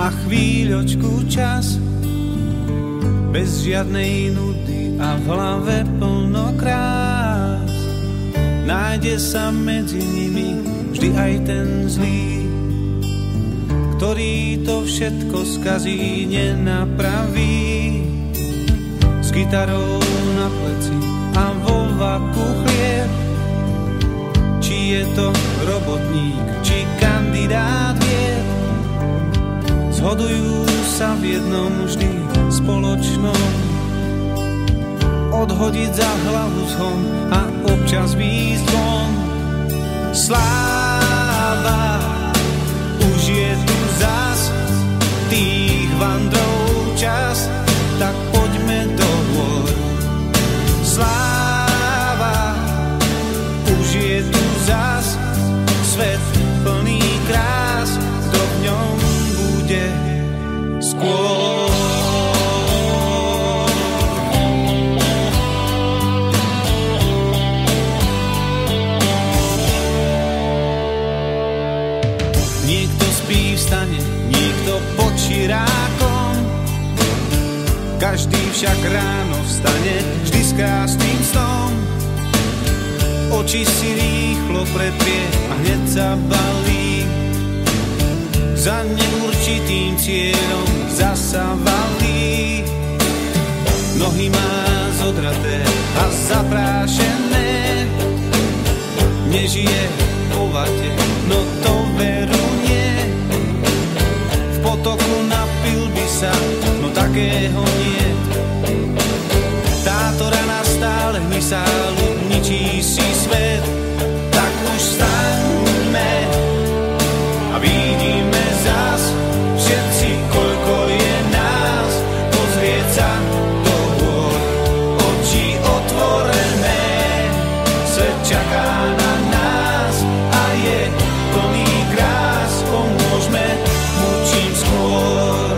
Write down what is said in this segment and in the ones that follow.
a chvíľočku čas, bez žiadnej nudy a v hlave plno krás. Nájde sa medzi nimi vždy aj ten zlý, ktorý to všetko skazí, nenapraví. S gitarou na pleci a vo vaku chlieb, či je to robotník, či kandidát vied, zhodujú sa v jednom vždy spoločnom: odhodiť za hlavu zhon a občas výjsť von. Sláva, už je tu zas tých vandrov čas, tak poďme do hôr. Sláva, už je tu zas svet plný krás, kto v ňom bude skôr. Niekto spí, vstane, niekto pod čirákom, každý však ráno vstane vždy s krásnym snom. Oči si rýchlo preprie a hneď sa balí, za neurčitým cieľom zasa valí. Nohy má zodraté a zaprášené, nežije po vate, no to veru nie. V potoku napil by sa, no takého nie. Táto rana stále hnysá, ľudničí si svet, tak už staňme a vidíme zas všetci, koľko je nás, pozrieť sa do hôr, oči otvorené, svet čaká na nás a je plný krás, pomôžme mu čím skôr.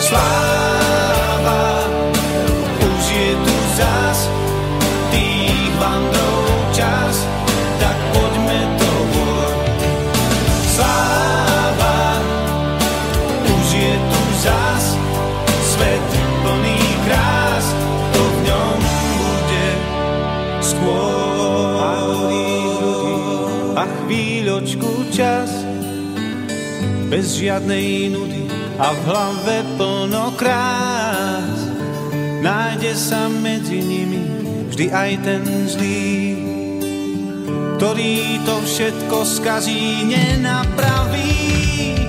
Sláva, už je tu zas tých vandrov čas, tak poďme do hôr. Sláva, už je tu zas svet plný krás, to v ňom bude skôr. A chvíľočku čas, bez žiadnej nudy a v hlave plno krás. Nájde sa medzi nimi vždy aj ten zlý, ktorý to všetko skazí, nenapraví.